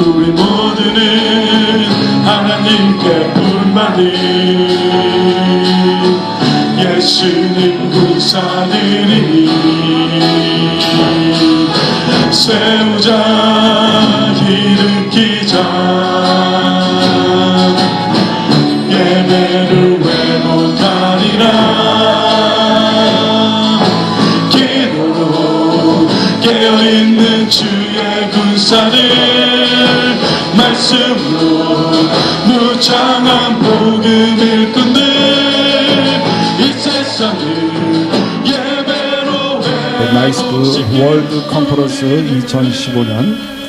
우리 모두는 하나님께 부름받은 예수님 군사들이니 세우자 일으키자 예배를 회복하리라 기도로 깨어있는 주의 군사들 말씀으로 무장한 복음 일꾼들 이 세상을 예배로 나이스 월드 컨퍼런스 2015년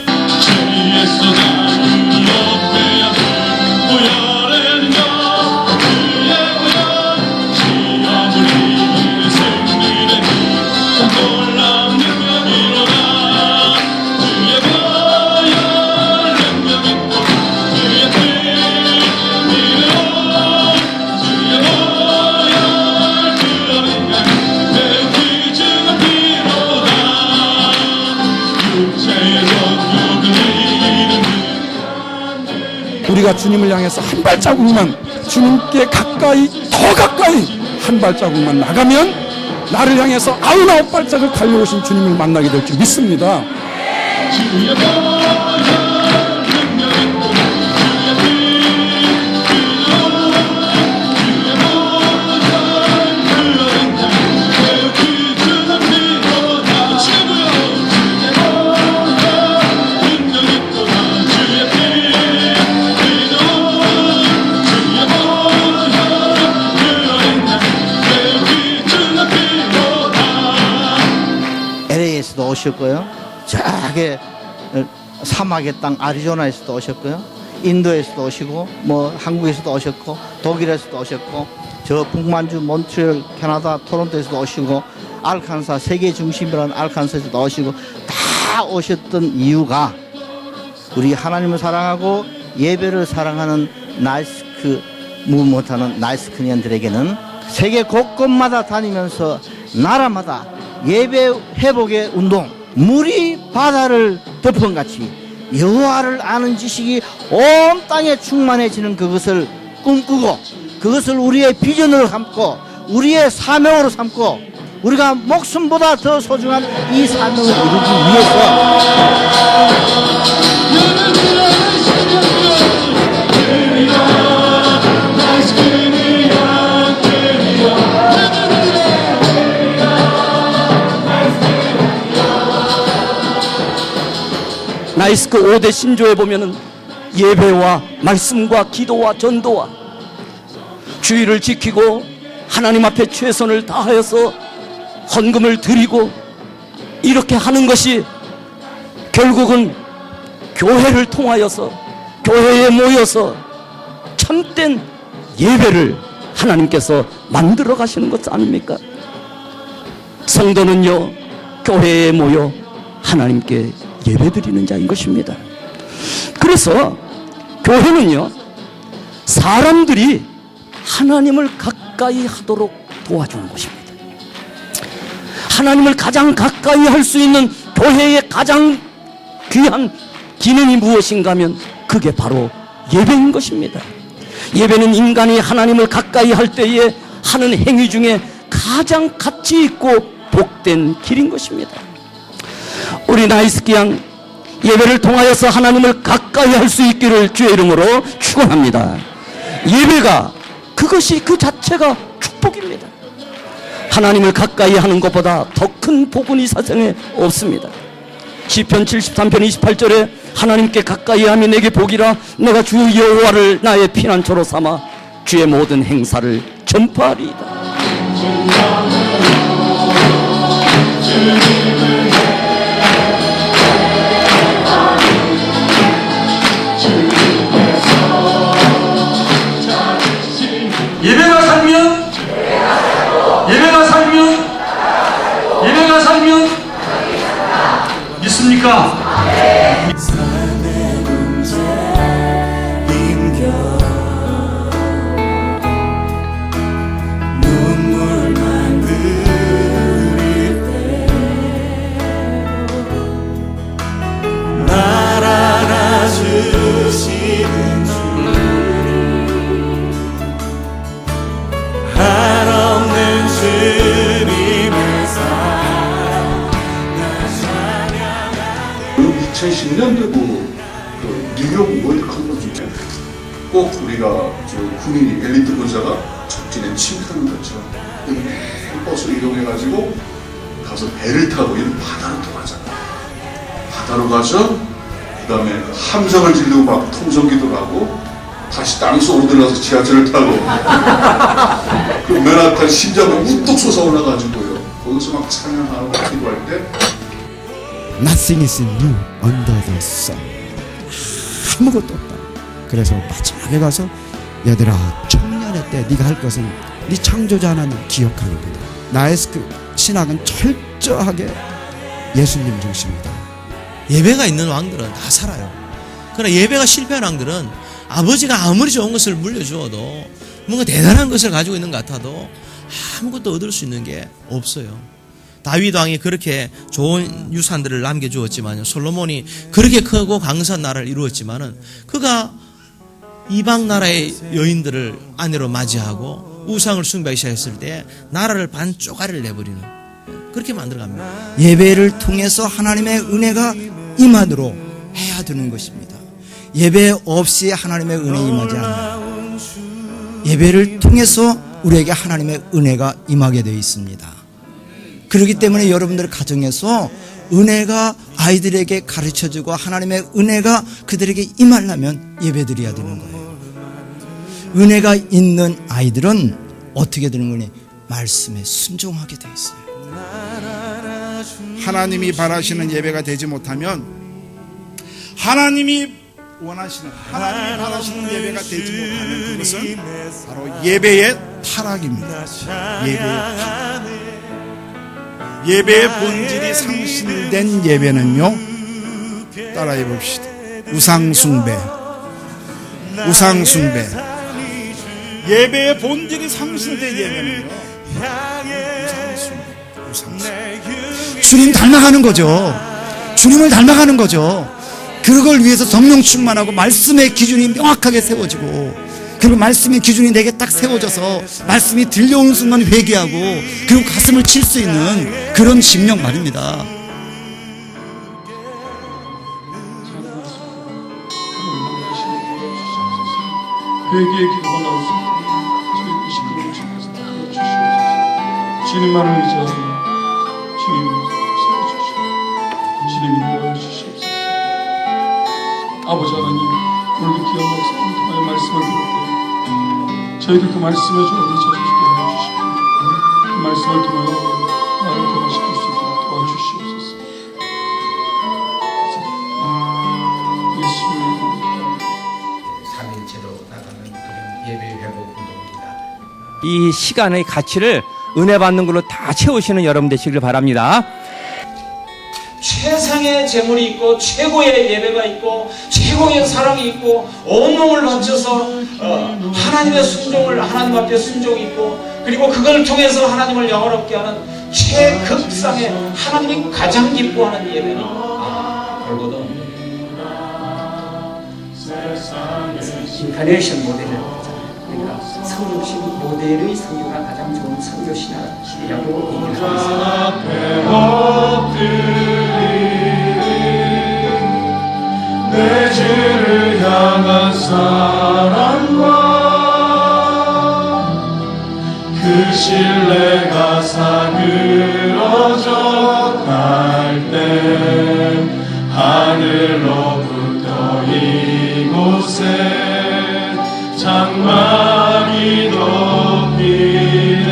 우리가 주님을 향해서 한 발자국만 주님께 가까이 더 가까이 한 발자국만 나가면 나를 향해서 99발짝을 달려오신 주님을 만나게 될 줄 믿습니다. LA에서도 오셨고요. 저기 사막의 땅 아리조나에서도 오셨고요. 인도에서도 오시고 뭐 한국에서도 오셨고 독일에서도 오셨고 저 북만주 몬트리올 캐나다 토론토에서도 오시고 알칸사 세계 중심이라는 알칸사에서도 오시고 다 오셨던 이유가 우리 하나님을 사랑하고 예배를 사랑하는 나이스크 무브먼트하는 나이스크니언들에게는 세계 곳곳마다 다니면서 나라마다 예배 회복의 운동, 물이 바다를 덮은 같이 여호와를 아는 지식이 온 땅에 충만해지는 그것을 꿈꾸고 그것을 우리의 비전으로 삼고 우리의 사명으로 삼고 우리가 목숨보다 더 소중한 이 사명을 이루기 위해서 나이스크 5대 신조에 보면은 예배와 말씀과 기도와 전도와 주의를 지키고 하나님 앞에 최선을 다하여서 헌금을 드리고 이렇게 하는 것이 결국은 교회를 통하여서 교회에 모여서 참된 예배를 하나님께서 만들어 가시는 것 아닙니까? 성도는요 교회에 모여 하나님께 예배드리는 자인 것입니다. 그래서 교회는요 사람들이 하나님을 가까이 하도록 도와주는 것입니다. 하나님을 가장 가까이 할 수 있는 교회의 가장 귀한 기능이 무엇인가 하면 그게 바로 예배인 것입니다. 예배는 인간이 하나님을 가까이 할 때에 하는 행위 중에 가장 가치 있고 복된 길인 것입니다. 우리 나이스크 양 예배를 통하여서 하나님을 가까이 할 수 있기를 주의 이름으로 축원합니다. 예배가 그것이 그 자체가 축복입니다. 하나님을 가까이 하는 것보다 더 큰 복은 이 세상에 없습니다. 시편 73편 28절에 하나님께 가까이 함이 내게 복이라 내가 주 여호와를 나의 피난처로 삼아 주의 모든 행사를 전파하리이다. 예배가 살면 믿습니까? 나 2010년대도 그 뉴욕 월드컵 중에 꼭 우리가 저 군인이 엘리트 군사가 적진에 침투하는 거죠. 버스를 이동해가지고 가서 배를 타고 이런 바다로 들어가잖아. 바다로 가서 그 다음에 함성을 지르고 막 통성기도 하고 다시 땅속으로 들어가서 지하철을 타고 그 맨하탄 심장이 우뚝 솟아올라가지고요. 거기서 막 찬양하고 기도할 때 Nothing is new under the sun. 아무것도 없다. 그래서 마지막에 가서 얘들아 청년의 때 네가 할 것은 네 창조자 하나님 기억하는 거다. 나의 그 신학은 철저하게 예수님 중심이다. 예배가 있는 왕들은 다 살아요. 그러나 예배가 실패한 왕들은 아버지가 아무리 좋은 것을 물려주어도 뭔가 대단한 것을 가지고 있는 것 같아도 아무것도 얻을 수 있는 게 없어요. 다윗 왕이 그렇게 좋은 유산들을 남겨주었지만요, 솔로몬이 그렇게 크고 강성한 나라를 이루었지만은 그가 이방 나라의 여인들을 아내로 맞이하고 우상을 숭배하기 시작했을 때 나라를 반 쪼가리를 내버리는, 그렇게 만들어갑니다. 예배를 통해서 하나님의 은혜가 임하도록 해야 되는 것입니다. 예배 없이 하나님의 은혜 임하지 않아요. 예배를 통해서 우리에게 하나님의 은혜가 임하게 되어 있습니다. 그렇기 때문에 여러분들 가정에서 은혜가 아이들에게 가르쳐주고 하나님의 은혜가 그들에게 임하려면 예배드려야 되는 거예요. 은혜가 있는 아이들은 어떻게 되는 거니? 말씀에 순종하게 돼 있어요. 하나님이 바라시는 예배가 되지 못하면 하나님이 원하시는, 하나님이 바라시는 예배가 되지 못하면 그것은 바로 예배의 타락입니다. 예배의 타락. 예배의 본질이 상실된 예배는요, 따라해 봅시다. 우상숭배. 우상숭배. 예배의 본질이 상실된 예배는요, 우상숭배. 주님 닮아가는 거죠. 주님을 닮아가는 거죠. 그걸 위해서 성령 충만하고 말씀의 기준이 명확하게 세워지고, 그리고 말씀의 기준이 내게 딱 세워져서 말씀이 들려오는 순간 회개하고 그리고 가슴을 칠 수 있는 그런 심령 말입니다. 회개의 기도가 나오습니다. 저희 시끄러운 집에서 들어주시옵소서. 주님만을 의지하며 주님을 살려주시옵소서. 주님이 도와주시옵소서. 아버지 하나님, 오늘도 귀한 말씀을 통하여 말씀을 들을 때 저희들 그 말씀에 주님이 저주시게 해주시고 그 말씀을 통하여 나를 변화시킬 수 있도록 도와주시옵소서. 예수님 3일째로 나가는 그런 예배 회복 운동입니다. 이 시간의 가치를 은혜 받는 걸로 다 채우시는 여러분 되시길 바랍니다. 최상의 재물이 있고 최고의 예배가 있고 최고의 사랑이 있고 온몸을 바쳐서 하나님의 순종을, 하나님 앞에 순종이 있고, 그리고 그걸 통해서 하나님을 영화롭게 하는 최극상의 하나님이 가장 기뻐하는 예배는 골고다 인카네이션 모델을 우리가 성육신 모델의 성교가 가장 좋은 성교신학이라고 얘기를 하고 있습니다. 내 죄를 향한 사랑과 그 신뢰가 사그러져 갈 때 하늘로부터 이곳에 장막이 덮이네.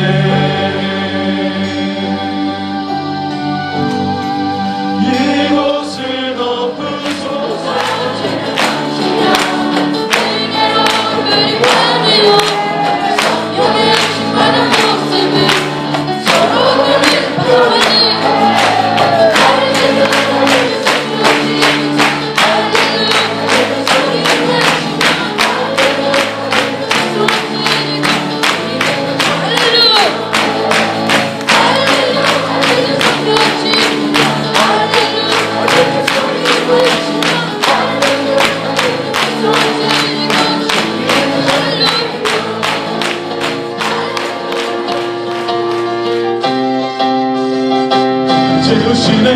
이곳을 덮으소서. 주시네.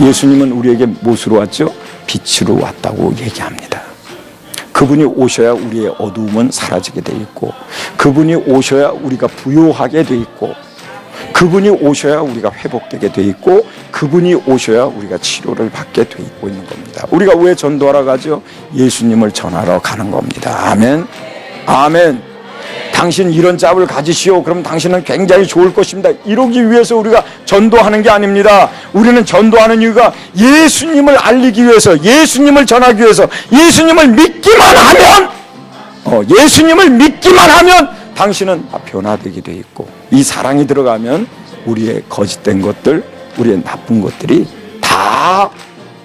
예수님은 우리에게 무엇으로 왔죠? 빛으로 왔다고 얘기합니다. 그분이 오셔야 우리의 어두움은 사라지게 돼 있고, 그분이 오셔야 우리가 부요하게 돼 있고, 그분이 오셔야 우리가 회복되게 돼 있고, 그분이 오셔야 우리가 치료를 받게 돼 있고 있는 겁니다. 우리가 왜 전도하러 가죠? 예수님을 전하러 가는 겁니다. 아멘. 아멘. 당신 이런 짭을 가지시오. 그럼 당신은 굉장히 좋을 것입니다. 이러기 위해서 우리가 전도하는 게 아닙니다. 우리는 전도하는 이유가 예수님을 알리기 위해서, 예수님을 전하기 위해서, 예수님을 믿기만 하면, 예수님을 믿기만 하면 당신은 변화되게 돼 있고, 이 사랑이 들어가면 우리의 거짓된 것들, 우리의 나쁜 것들이 다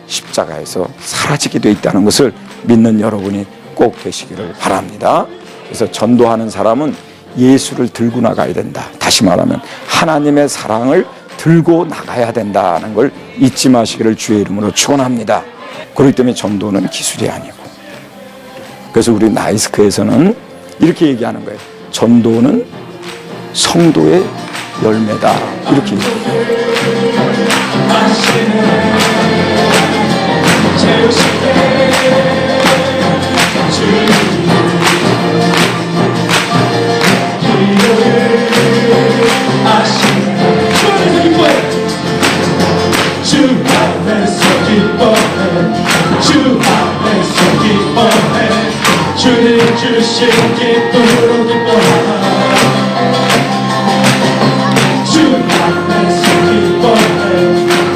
십자가에서 사라지게 돼 있다는 것을 믿는 여러분이 꼭 되시기를 바랍니다. 그래서 전도하는 사람은 예수를 들고 나가야 된다. 다시 말하면 하나님의 사랑을 들고 나가야 된다는 걸 잊지 마시기를 주의 이름으로 축원합니다. 그렇기 때문에 전도는 기술이 아니고, 그래서 우리 나이스크에서는 이렇게 얘기하는 거예요. 전도는 성도의 열매다. 이렇게 얘기해요. 주님 주신 기쁨으로 기뻐하라. 주 안에서 기뻐해.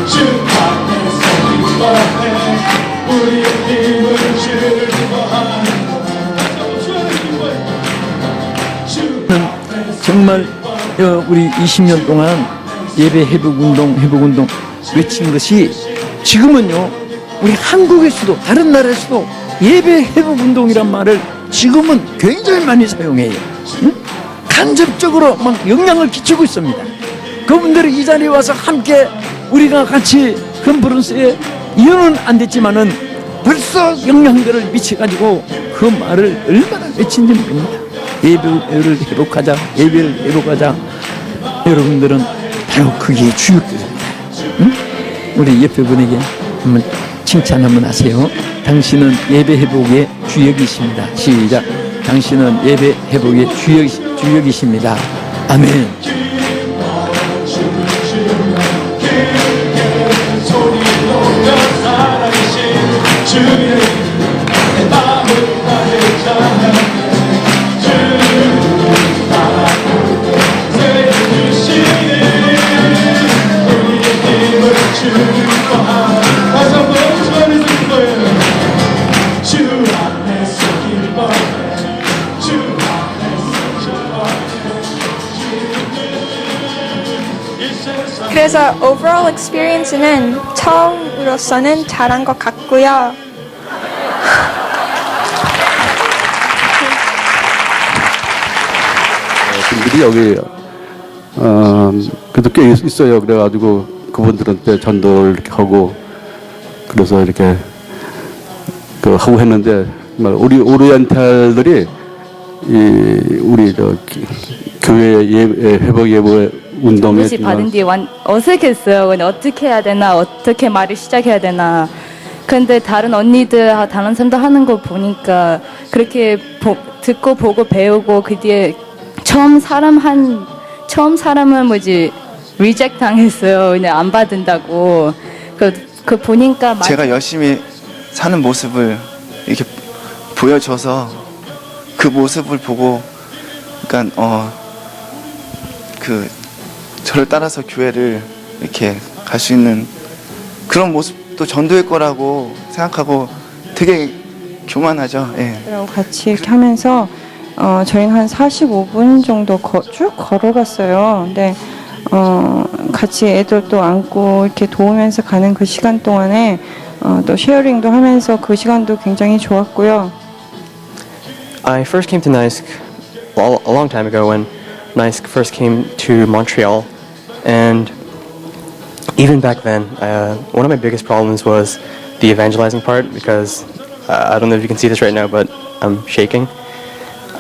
주 안에서 기뻐해. 우리 힘은 주를 기뻐하는 정말 우리 20년 동안 예배 회복운동 외친 것이 지금은요, 우리 한국에서도 다른 나라에서도 예배 회복운동이란 말을 지금은 굉장히 많이 사용해요. 응? 간접적으로 막 영향을 끼치고 있습니다. 그분들이 이 자리에 와서 함께 우리가 같이 컨퍼런스에 이유는 안 됐지만은 벌써 영향들을 미쳐가지고 그 말을 얼마나 외친지 모릅니다. 예배를 회복하자, 예배를 회복하자. 여러분들은 바로 그게 주역들입니다. 응? 우리 옆에 분에게 한번 칭찬 한번 하세요. 당신은 예배 회복의 주역이십니다. 시작. 당신은 예배 회복의 주역이십니다. 아멘. 그래서 overall experience는 처음으로서는 잘한 것 같고요. 분들이 여기 그래도 꽤 있어요. 그래가지고 그분들한테 전도를 이렇게 하고, 그래서 이렇게 하고 했는데, 정말 우리 오리엔탈들이 우리 교회 회복 예배 운동에 받은 뒤에 어색했어요. 근데 어떻게 해야 되나, 어떻게 말을 시작해야 되나. 근데 다른 언니들, 다른 사람들 하는 거 보니까 그렇게 듣고 보고 배우고, 그 뒤에 처음 사람은 리젝트 당했어요. 그냥 안 받는다고. 그 보니까 제가 열심히 사는 모습을 이렇게 보여줘서 그 모습을 보고, 그러니까 저를 따라서 교회를 이렇게 갈 수 있는 그런 모습도 전도일 거라고 생각하고 되게 교만하죠. 예. 같이 이렇게 하면서 저희는 한 45분 정도 쭉 걸어갔어요. 근데 같이 애들도 안고 이렇게 도우면서 가는 그 시간 동안에 또 쉐어링도 하면서 그 시간도 굉장히 좋았고요. I first came to NISC a long time ago when NISC first came to Montreal, and even back then, one of my biggest problems was the evangelizing part, because I don't know if you can see this right now, but I'm shaking.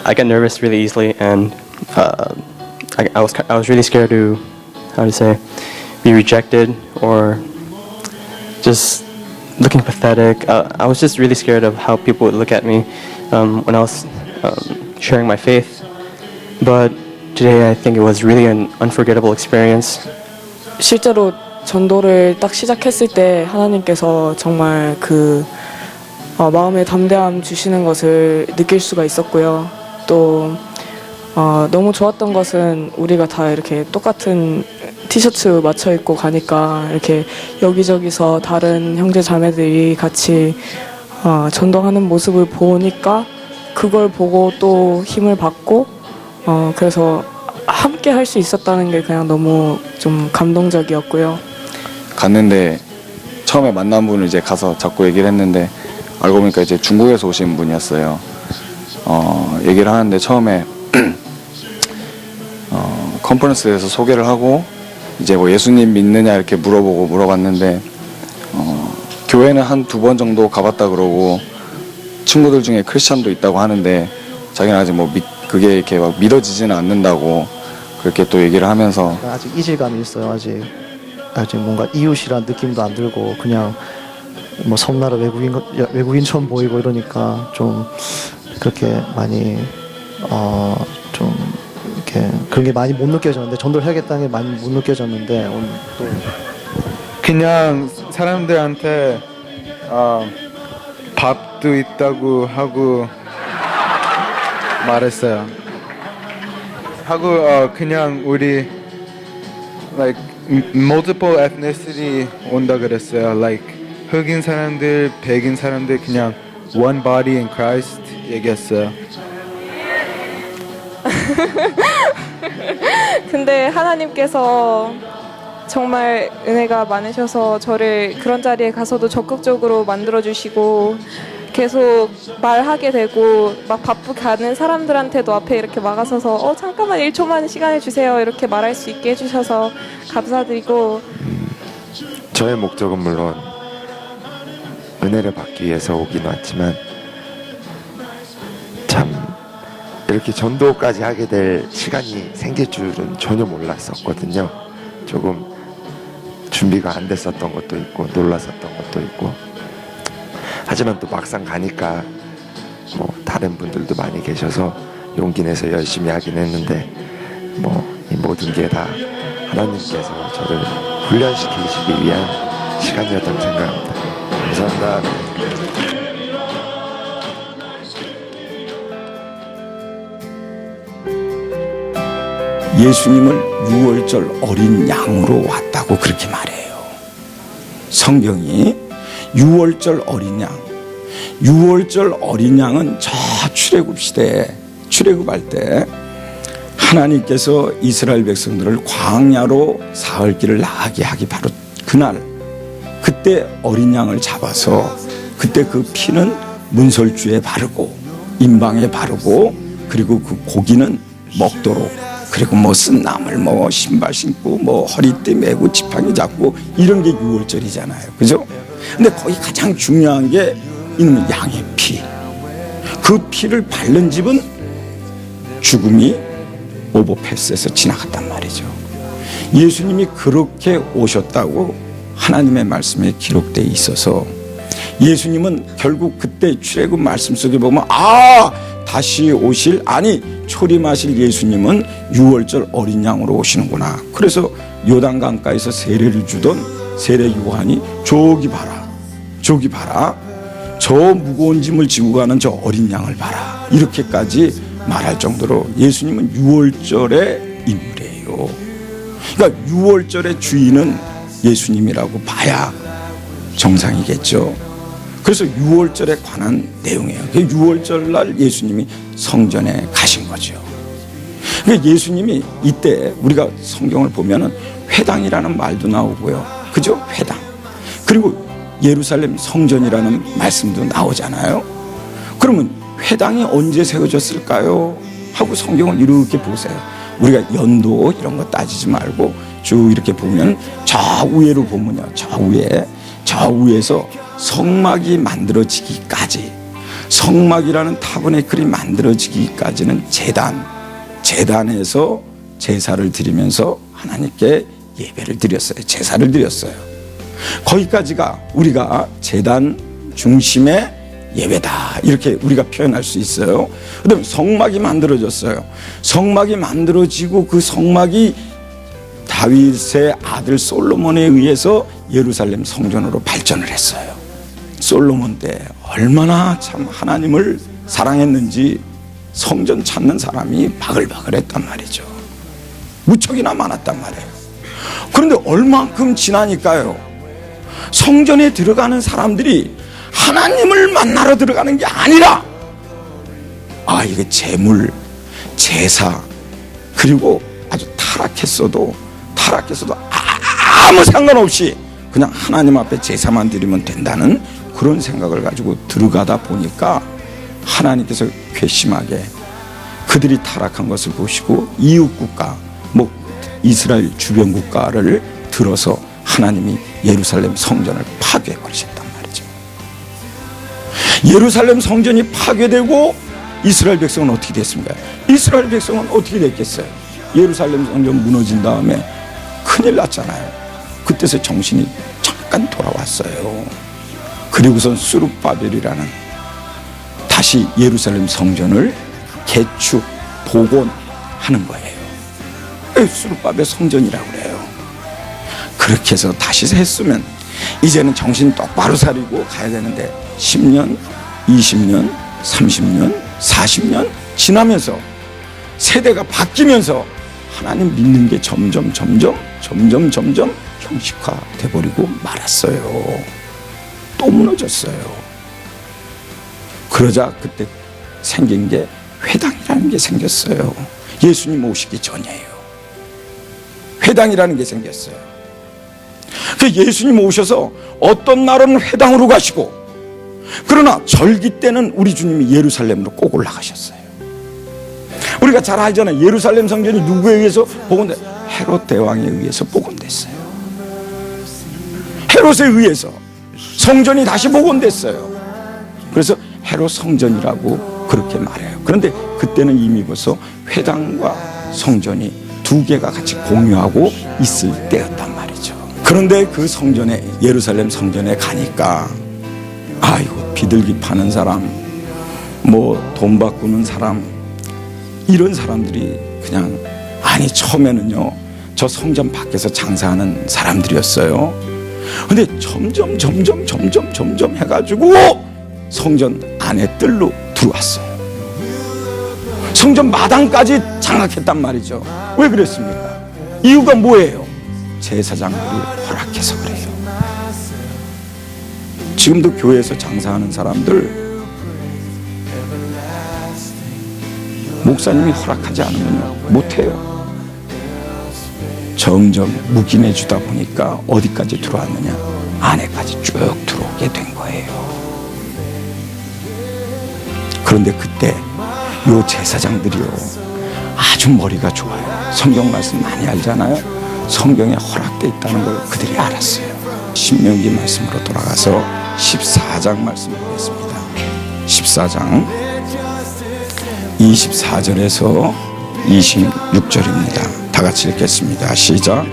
I get nervous really easily, and I was really scared to, be rejected, or just looking pathetic. I was just really scared of how people would look at me when I was sharing my faith. But today I think it was really an unforgettable experience. 실제로 전도를 딱 시작했을 때 하나님께서 정말 그 마음의 담대함 주시는 것을 느낄 수가 있었고요. 또 너무 좋았던 것은 우리가 다 이렇게 똑같은 티셔츠 맞춰 입고 가니까 이렇게 여기저기서 다른 형제 자매들이 같이 전도하는 모습을 보니까 그걸 보고 또 힘을 받고 그래서 함께 할 수 있었다는 게 그냥 너무 좀 감동적이었고요. 갔는데 처음에 만난 분을 이제 가서 자꾸 얘기를 했는데 알고 보니까 이제 중국에서 오신 분이었어요. 얘기를 하는데 처음에 컨퍼런스에서 소개를 하고 이제 뭐 예수님 믿느냐 이렇게 물어봤는데 교회는 한 2번 정도 가봤다 그러고 친구들 중에 크리스찬도 있다고 하는데 자기는 아직 뭐 그게 이렇게 막 믿어지지는 않는다고 그렇게 또 얘기를 하면서 아직 이질감이 있어요. 아직 뭔가 이웃이란 느낌도 안 들고 그냥 뭐 섬나라 외국인처럼 보이고 이러니까 좀 그렇게 많이 좀 이렇게 그런 게 많이 못 느껴졌는데 전도를 해야겠다는 게 많이 못 느껴졌는데 오늘 또 그냥 사람들한테 밥도 있다고 하고 말했어요. 하고 그냥 우리 like multiple ethnicity 온다 그랬어요. Like 흑인 사람들, 백인 사람들 그냥 one body in Christ 얘기했어요. 근데 하나님께서 정말 은혜가 많으셔서 저를 그런 자리에 가서도 적극적으로 만들어주시고 계속 말하게 되고 막 바쁘게 가는 사람들한테도 앞에 이렇게 막아서서 잠깐만 1초만 시간을 주세요 이렇게 말할 수 있게 해주셔서 감사드리고 저의 목적은 물론 은혜를 받기 위해서 오긴 왔지만 참 이렇게 전도까지 하게 될 시간이 생길 줄은 전혀 몰랐었거든요. 조금 준비가 안 됐었던 것도 있고 놀랐었던 것도 있고 하지만 또 막상 가니까 뭐 다른 분들도 많이 계셔서 용기 내서 열심히 하긴 했는데 뭐 이 모든 게 다 하나님께서 저를 훈련시키시기 위한 시간이었다고 생각합니다. 감사합니다. 예수님을 6월절 어린 양으로 왔다고 그렇게 말해요. 성경이 6월절 어린 양, 6월절 어린 양은 저 출애굽 시대에 출애굽할 때 하나님께서 이스라엘 백성들을 광야로 사흘길을 나가게 하기 바로 그날 그때 어린 양을 잡아서 그때 그 피는 문설주에 바르고 임방에 바르고 그리고 그 고기는 먹도록 그리고 뭐 쓴 나물 뭐 신발 신고 뭐 허리띠 매고 지팡이 잡고 이런 게 6월절이잖아요. 그죠? 근데 거기 가장 중요한 게 이놈의 양의 피. 그 피를 바른 집은 죽음이 오버패스해서 지나갔단 말이죠. 예수님이 그렇게 오셨다고 하나님의 말씀에 기록되어 있어서 예수님은 결국 그때 출애굽 말씀 속에 보면 다시 오실 초림하실 예수님은 6월절 어린 양으로 오시는구나. 그래서 요단강가에서 세례를 주던 세례 요한이 저기 봐라 저 무거운 짐을 지고 가는 저 어린 양을 봐라 이렇게까지 말할 정도로 예수님은 6월절의 인물이에요. 그러니까 6월절의 주인은 예수님이라고 봐야 정상이겠죠. 그래서 6월절에 관한 내용이에요. 6월절 날 예수님이 성전에 가신 거죠. 그러니까 예수님이 이때 우리가 성경을 보면은 회당이라는 말도 나오고요. 그죠? 회당. 그리고 예루살렘 성전이라는 말씀도 나오잖아요. 그러면 회당이 언제 세워졌을까요? 하고 성경을 이렇게 보세요. 우리가 연도 이런 거 따지지 말고 쭉 이렇게 보면 저 위에로 보면요. 저 위에서 성막이 만들어지기까지 성막이라는 타버네클이 만들어지기까지는 재단에서 제사를 드리면서 하나님께 예배를 드렸어요. 제사를 드렸어요. 거기까지가 우리가 제단 중심의 예배다 이렇게 우리가 표현할 수 있어요. 그다음에 성막이 만들어졌어요. 성막이 만들어지고 그 성막이 다윗의 아들 솔로몬에 의해서 예루살렘 성전으로 발전을 했어요. 솔로몬 때 얼마나 참 하나님을 사랑했는지 성전 찾는 사람이 바글바글했단 말이죠. 무척이나 많았단 말이에요. 그런데 얼만큼 지나니까요, 성전에 들어가는 사람들이 하나님을 만나러 들어가는 게 아니라 이게 재물, 제사, 그리고 아주 타락했어도 아무 상관없이 그냥 하나님 앞에 제사만 드리면 된다는 그런 생각을 가지고 들어가다 보니까 하나님께서 괘씸하게 그들이 타락한 것을 보시고 이웃 국가, 이스라엘 주변 국가를 들어서 하나님이 예루살렘 성전을 파괴해 버리셨단 말이죠. 예루살렘 성전이 파괴되고 이스라엘 백성은 어떻게 됐습니까? 이스라엘 백성은 어떻게 됐겠어요? 예루살렘 성전 무너진 다음에 큰일 났잖아요. 그때서 정신이 잠깐 돌아왔어요. 그리고선 수룹바벨이라는 다시 예루살렘 성전을 개축, 복원하는 거예요. 수룹바벨 성전이라고 그래요. 그렇게 해서 다시 했으면 이제는 정신 똑바로 차리고 가야 되는데 10년, 20년, 30년, 40년 지나면서 세대가 바뀌면서 하나님 믿는 게 점점 형식화돼 버리고 말았어요. 또 무너졌어요. 그러자 그때 생긴 게 회당이라는 게 생겼어요. 예수님 오시기 전이에요. 회당이라는 게 생겼어요. 그 예수님 오셔서 어떤 날은 회당으로 가시고, 그러나 절기 때는 우리 주님이 예루살렘으로 꼭 올라가셨어요. 우리가 잘 알잖아요. 예루살렘 성전이 누구에 의해서 복원돼? 헤롯 대왕에 의해서 복원됐어요. 헤롯에 의해서 성전이 다시 복원됐어요. 그래서 헤롯 성전이라고 그렇게 말해요. 그런데 그때는 이미 벌써 회당과 성전이 두 개가 같이 공유하고 있을 때였단 말이죠. 그런데 그 성전에, 예루살렘 성전에 가니까 비둘기 파는 사람, 돈 바꾸는 사람, 이런 사람들이 그냥, 처음에는요 저 성전 밖에서 장사하는 사람들이었어요. 근데 점점 해가지고 성전 안에 뜰로 들어왔어요. 성전 마당까지 장악했단 말이죠. 왜 그랬습니까? 이유가 뭐예요? 제사장들이 허락해서 그래요. 지금도 교회에서 장사하는 사람들, 목사님이 허락하지 않으면 못해요. 점점 묵인해주다 보니까 어디까지 들어왔느냐? 안에까지 쭉 들어오게 된 거예요. 그런데 그때 요 제사장들이요, 아주 머리가 좋아요. 성경 말씀 많이 알잖아요. 성경에 허락되어 있다는 걸 그들이 알았어요. 신명기 말씀으로 돌아가서 14장 말씀 보겠습니다. 14장 24절에서 26절입니다. 다 같이 읽겠습니다. 시작.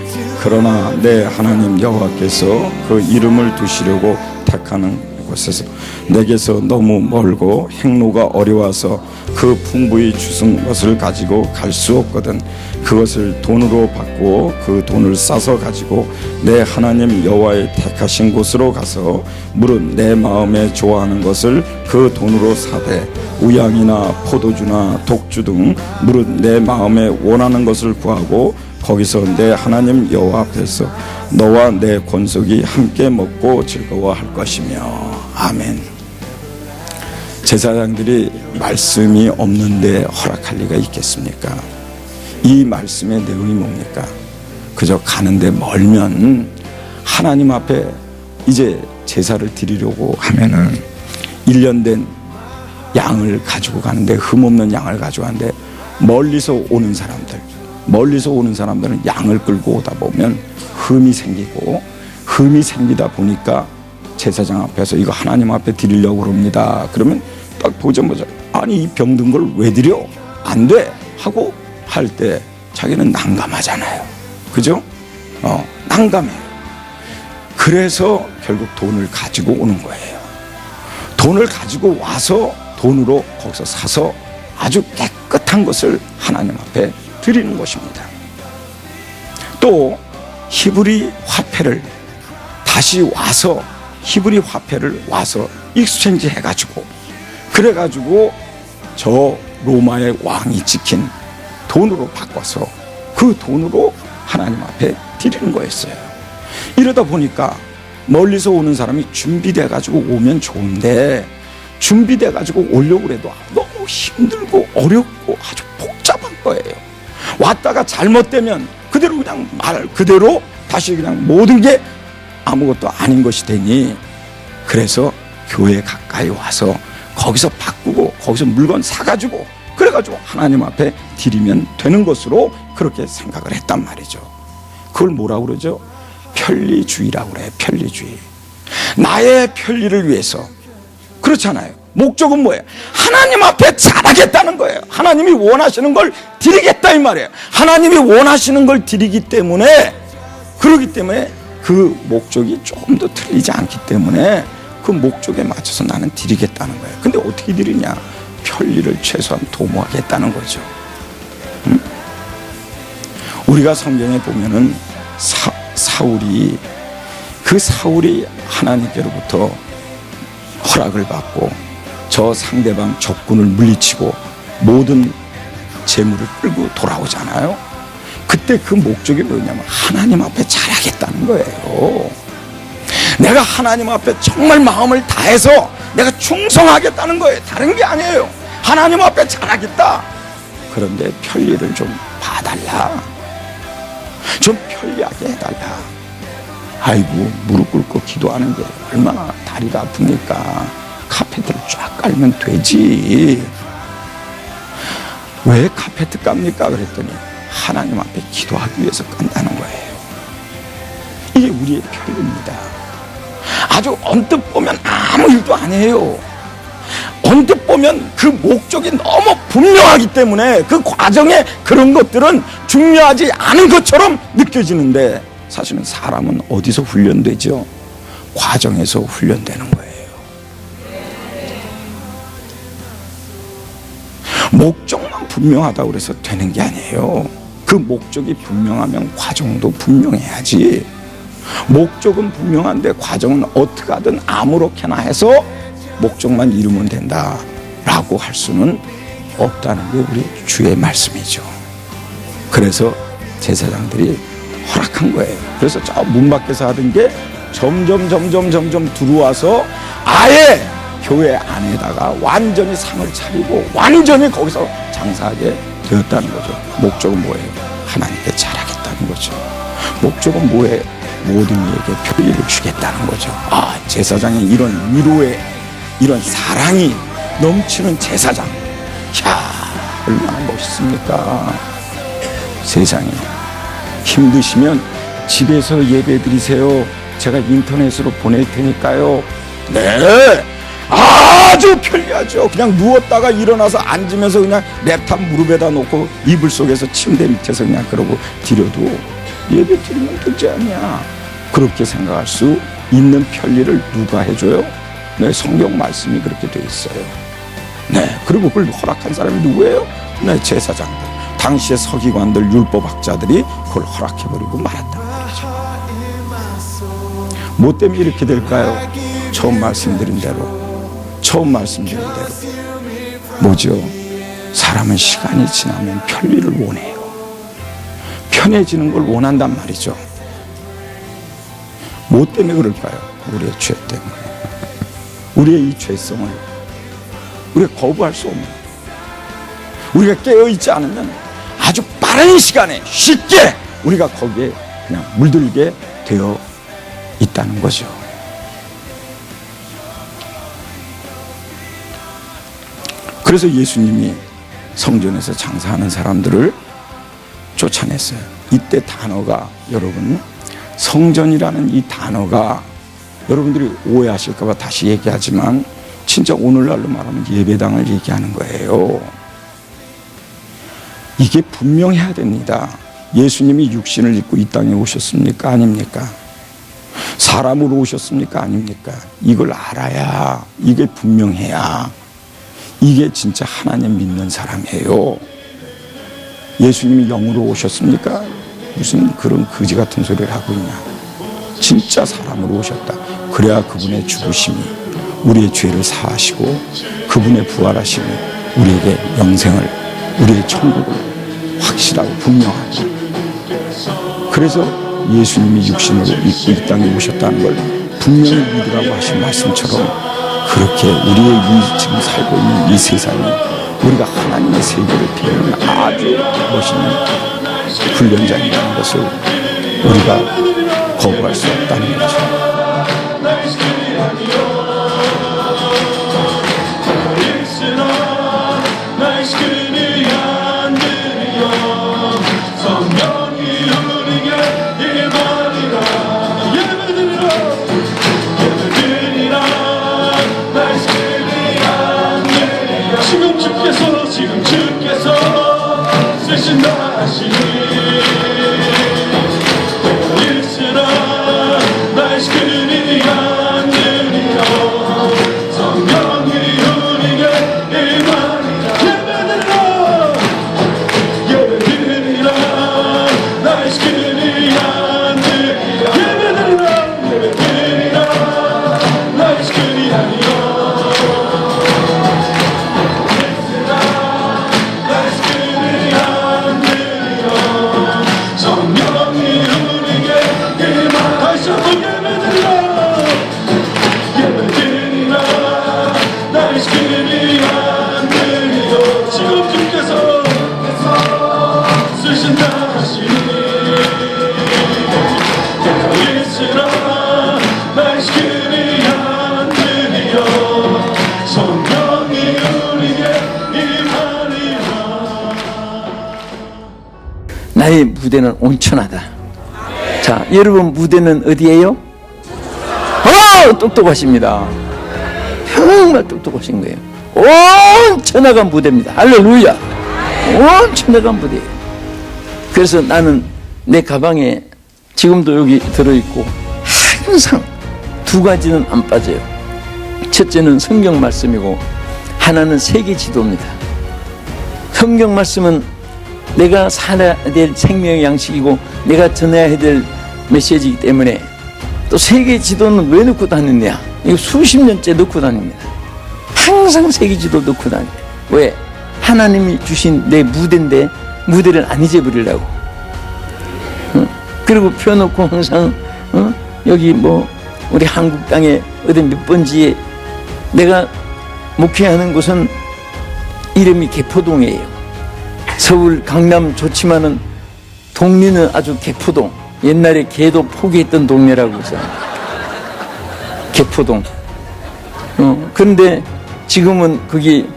그러나 내 하나님 여호와께서 그 이름을 두시려고 택하는 곳에서 내게서 너무 멀고 행로가 어려워서 그 풍부히 주신 것을 가지고 갈 수 없거든. 그것을 돈으로 바꾸어 그 돈을 싸서 가지고 내 하나님 여호와의 택하신 곳으로 가서 무릇 내 마음에 좋아하는 것을 그 돈으로 사되 우양이나 포도주나 독주 등 무릇 내 마음에 원하는 것을 구하고 거기서 내 하나님 여호와 앞에서 너와 내 권속이 함께 먹고 즐거워할 것이며. 아멘. 제사장들이 말씀이 없는데 허락할 리가 있겠습니까? 이 말씀의 내용이 뭡니까? 그저 가는데 멀면 하나님 앞에 이제 제사를 드리려고 하면은 1년 된 양을 가지고 가는데, 흠없는 양을 가지고 가는데 멀리서 오는 사람들은 양을 끌고 오다 보면 흠이 생기다 보니까 제사장 앞에서 이거 하나님 앞에 드리려고 그럽니다. 그러면 딱 보자마자 아니 이 병든 걸 왜 드려? 안 돼! 하고 할 때 자기는 난감하잖아요. 그죠? 난감해요. 그래서 결국 돈을 가지고 오는 거예요. 돈을 가지고 와서 돈으로 거기서 사서 아주 깨끗한 것을 하나님 앞에 드리는 것입니다. 또 히브리 화폐를 다시 와서 히브리 화폐를 와서 익스체인지 해가지고 그래가지고 저 로마의 왕이 지킨 돈으로 바꿔서 그 돈으로 하나님 앞에 드리는 거였어요. 이러다 보니까 멀리서 오는 사람이 준비돼가지고 오면 좋은데 준비돼가지고 오려고 해도 너무 힘들고 어렵고 아주 복잡한 거예요. 왔다가 잘못되면 그대로 그냥 말 그대로 다시 그냥 모든 게 아무것도 아닌 것이 되니 그래서 교회 가까이 와서 거기서 바꾸고 거기서 물건 사가지고 그래가지고 하나님 앞에 드리면 되는 것으로 그렇게 생각을 했단 말이죠. 그걸 뭐라고 그러죠? 편리주의라고 그래요. 편리주의. 나의 편리를 위해서. 그렇잖아요. 목적은 뭐예요? 하나님 앞에 잘하겠다는 거예요. 하나님이 원하시는 걸 드리겠다 이 말이에요. 하나님이 원하시는 걸 드리기 때문에 그러기 때문에 그 목적이 조금 더 틀리지 않기 때문에 그 목적에 맞춰서 나는 드리겠다는 거예요. 근데 어떻게 드리냐? 편리를 최소한 도모하겠다는 거죠. 우리가 성경에 보면은 사울이 하나님께로부터 허락을 받고 저 상대방 적군을 물리치고 모든 재물을 끌고 돌아오잖아요. 그때 그 목적이 뭐냐면 하나님 앞에 잘하겠다는 거예요. 내가 하나님 앞에 정말 마음을 다해서 내가 충성하겠다는 거예요. 다른 게 아니에요. 하나님 앞에 잘하겠다. 그런데 편리를 좀 봐달라. 좀 편리하게 해달라. 아이고 무릎 꿇고 기도하는 게 얼마나 다리가 아프니까 카페트를 쫙 깔면 되지. 왜 카페트 깝니까? 그랬더니 하나님 앞에 기도하기 위해서 깐다는 거예요. 이게 우리의 편리입니다. 아주 언뜻 보면 아무 일도 아니에요. 언뜻 보면 그 목적이 너무 분명하기 때문에 그 과정에 그런 것들은 중요하지 않은 것처럼 느껴지는데 사실은 사람은 어디서 훈련되죠? 과정에서 훈련되는 거예요. 목적만 분명하다고 해서 되는 게 아니에요. 그 목적이 분명하면 과정도 분명해야지. 목적은 분명한데 과정은 어떻게 하든 아무렇게나 해서 목적만 이루면 된다라고 할 수는 없다는 게 우리 주의 말씀이죠. 그래서 제사장들이 허락한 거예요. 그래서 저 문 밖에서 하던 게 점점 들어와서 아예 교회 안에다가 완전히 상을 차리고 완전히 거기서 장사하게 되었다는 거죠. 목적은 뭐예요? 하나님께 잘하겠다는 거죠. 목적은 뭐예요? 모든 이에게 편리를 주겠다는 거죠. 아, 제사장의 이런 위로에 이런 사랑이 넘치는 제사장. 야, 얼마나 멋있습니까? 세상에. 힘드시면 집에서 예배 드리세요. 제가 인터넷으로 보낼 테니까요. 네, 아주 편리하죠. 그냥 누웠다가 일어나서 앉으면서 그냥 랩탑 무릎에다 놓고 이불 속에서 침대 밑에서 그냥 그러고 드려도 예배 드리면 되지 않냐. 그렇게 생각할 수 있는 편리를 누가 해줘요? 네, 성경 말씀이 그렇게 돼 있어요. 네, 그리고 그걸 허락한 사람이 누구예요? 네, 제사장들. 당시의 서기관들, 율법학자들이 그걸 허락해버리고 말았단 말이죠. 뭐 때문에 이렇게 될까요? 처음 말씀드린 대로 뭐죠? 사람은 시간이 지나면 편리를 원해요. 편해지는 걸 원한단 말이죠. 뭐 때문에 그럴까요? 우리의 죄 때문에. 우리의 이 죄성을 우리가 거부할 수 없는, 우리가 깨어있지 않으면 아주 빠른 시간에 쉽게 우리가 거기에 그냥 물들게 되어 있다는 거죠. 그래서 예수님이 성전에서 장사하는 사람들을 쫓아냈어요. 이때 단어가, 여러분, 성전이라는 이 단어가 여러분들이 오해하실까봐 다시 얘기하지만 진짜 오늘날로 말하면 예배당을 얘기하는 거예요. 이게 분명해야 됩니다. 예수님이 육신을 입고 이 땅에 오셨습니까? 아닙니까? 사람으로 오셨습니까? 아닙니까? 이걸 알아야, 이게 분명해야 이게 진짜 하나님 믿는 사람이에요. 예수님이 영으로 오셨습니까? 무슨 그런 거지 같은 소리를 하고 있냐. 진짜 사람으로 오셨다. 그래야 그분의 죽으심이 우리의 죄를 사하시고 그분의 부활하심이 우리에게 영생을, 우리의 천국을 확실하고 분명하고, 그래서 예수님이 육신으로 입고 이 땅에 오셨다는 걸 분명히 믿으라고 하신 말씀처럼 그렇게 우리의 지금 살고 있는 이 세상이 우리가 하나님의 세계를 비우는 아주 멋있는 훈련장이라는 것을 우리가 거부할 수 없다는 거죠. 지금 주께서 쓰신다 하시니 일스라 말씀이 안 들리며 성령이 우리에게 임하리라. 예배드리라 말씀이 안 들리며 예배드리라 말씀이 아니여 나의 무대는 온천하다. 자, 여러분 무대는 어디예요? 똑똑하십니다. 정말 똑똑하신 거예요. 온천하가 무대입니다. 할렐루야. 온천하가 무대예요. 그래서 나는 내 가방에 지금도 여기 들어있고 항상 두 가지는 안 빠져요. 첫째는 성경 말씀이고 하나는 세계 지도입니다. 성경 말씀은 내가 살아야 될 생명의 양식이고 내가 전해야 될 메시지이기 때문에, 또 세계 지도는 왜 넣고 다녔냐? 이거 수십 년째 넣고 다닙니다. 항상 세계 지도 넣고 다닙니다. 왜? 하나님이 주신 내 무대인데 무대를 안 잊어버리려고. 그리고 펴놓고 항상 여기 뭐 우리 한국 땅에 어디 몇 번지에 내가 목회하는 곳은 이름이 개포동이에요. 서울 강남 좋지만은 동리는 아주 개포동, 옛날에 개도 포기했던 동네라고 해서 개포동. 그런데 지금은 거기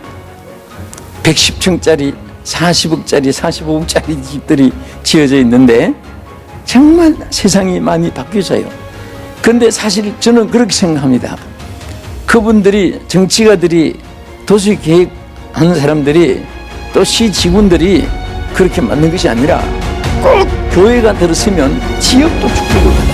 110층짜리 40억짜리 45억짜리 집들이 지어져 있는데 정말 세상이 많이 바뀌어져요. 그런데 사실 저는 그렇게 생각합니다. 그분들이, 정치가들이, 도시 계획하는 사람들이, 또 시 직원들이 그렇게 만든 것이 아니라 꼭 교회가 들어서면 지역도 축복을 받아요.